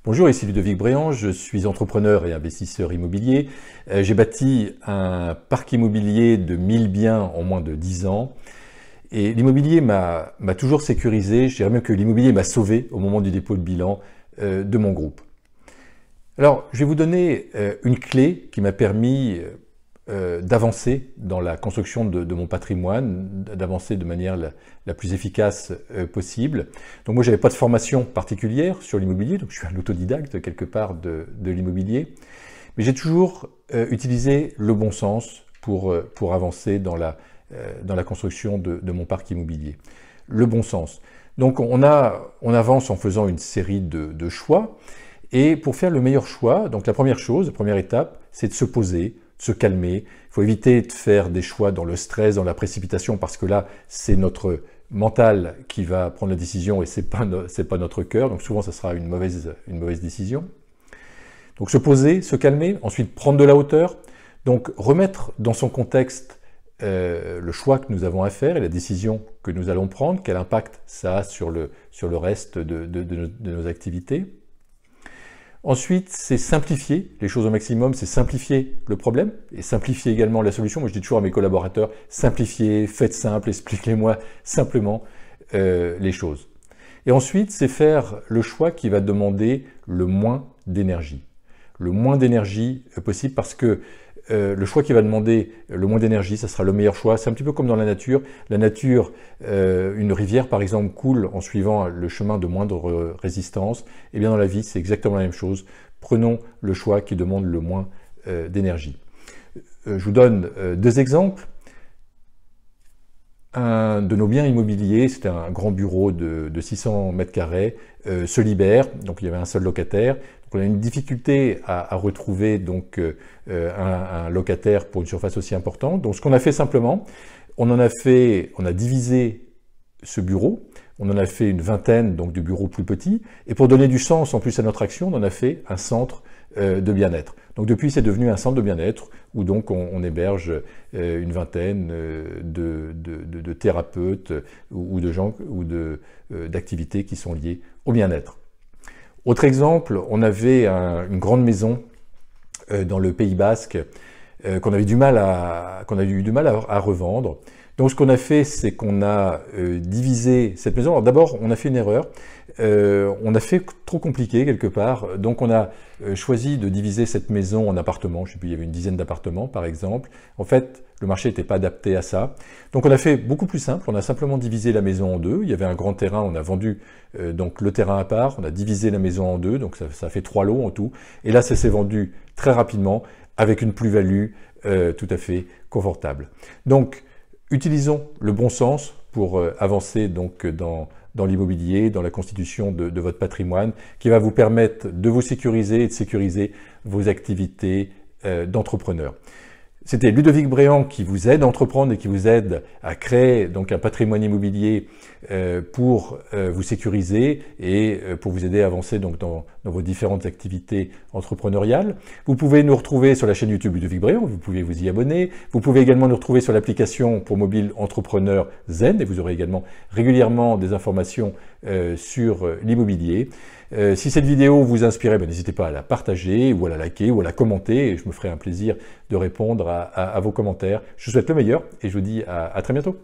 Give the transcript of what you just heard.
Bonjour, ici Ludovic Bréant, je suis entrepreneur et investisseur immobilier. J'ai bâti un parc immobilier de 1000 biens en moins de 10 ans. Et l'immobilier m'a toujours sécurisé, je dirais même que l'immobilier m'a sauvé au moment du dépôt de bilan de mon groupe. Alors, je vais vous donner une clé qui m'a permis d'avancer dans la construction de mon patrimoine, d'avancer de manière la plus efficace possible. Donc moi, je n'avais pas de formation particulière sur l'immobilier, donc je suis un autodidacte quelque part de l'immobilier, mais j'ai toujours utilisé le bon sens pour avancer dans la construction de mon parc immobilier. Le bon sens. Donc on avance en faisant une série de choix, et pour faire le meilleur choix, donc la première étape, c'est de se poser, de se calmer. Il faut éviter de faire des choix dans le stress, dans la précipitation, parce que là, c'est notre mental qui va prendre la décision et c'est pas notre cœur. Donc souvent, ça sera une mauvaise décision. Donc se poser, se calmer, ensuite prendre de la hauteur. Donc remettre dans son contexte le choix que nous avons à faire et la décision que nous allons prendre, quel impact ça a sur le reste de nos activités. Ensuite, c'est simplifier les choses au maximum, c'est simplifier le problème et simplifier également la solution. Moi, je dis toujours à mes collaborateurs, simplifiez, faites simple, expliquez-moi simplement les choses. Et ensuite, c'est faire le choix qui va demander le moins d'énergie. Le moins d'énergie possible parce que le choix qui va demander le moins d'énergie, ça sera le meilleur choix. C'est un petit peu comme dans la nature. La nature, une rivière par exemple coule en suivant le chemin de moindre résistance. Et bien dans la vie, c'est exactement la même chose. Prenons le choix qui demande le moins d'énergie. Je vous donne deux exemples. Un de nos biens immobiliers, c'était un grand bureau de 600 mètres carrés, se libère, donc il y avait un seul locataire. Donc on a une difficulté à retrouver donc, un locataire pour une surface aussi importante. Donc ce qu'on a fait simplement, on a divisé ce bureau, on en a fait une vingtaine donc, de bureaux plus petits, et pour donner du sens en plus à notre action, on en a fait un centre de bien-être. Donc depuis, c'est devenu un centre de bien-être où donc on héberge une vingtaine de thérapeutes ou de gens ou d'activités qui sont liées au bien-être. Autre exemple, on avait une grande maison dans le Pays Basque qu'on a eu du mal à revendre. Donc ce qu'on a fait, c'est qu'on a divisé cette maison. Alors d'abord, on a fait une erreur. On a fait trop compliqué quelque part. Donc on a choisi de diviser cette maison en appartements. Je sais plus, il y avait une dizaine d'appartements par exemple. En fait, le marché n'était pas adapté à ça. Donc on a fait beaucoup plus simple. On a simplement divisé la maison en deux. Il y avait un grand terrain. On a vendu donc le terrain à part. On a divisé la maison en deux. Donc ça fait 3 lots en tout. Et là, ça s'est vendu très rapidement avec une plus-value tout à fait confortable. Donc utilisons le bon sens pour avancer donc dans l'immobilier, dans la constitution de votre patrimoine, qui va vous permettre de vous sécuriser et de sécuriser vos activités d'entrepreneur. C'était Ludovic Bréant qui vous aide à entreprendre et qui vous aide à créer donc un patrimoine immobilier pour vous sécuriser et pour vous aider à avancer donc dans vos différentes activités entrepreneuriales. Vous pouvez nous retrouver sur la chaîne YouTube Ludovic Bréant, vous pouvez vous y abonner. Vous pouvez également nous retrouver sur l'application pour mobile Entrepreneur Zen et vous aurez également régulièrement des informations sur l'immobilier. Si cette vidéo vous inspire, n'hésitez pas à la partager ou à la liker ou à la commenter et je me ferai un plaisir de répondre à vos commentaires. Je vous souhaite le meilleur et je vous dis à très bientôt.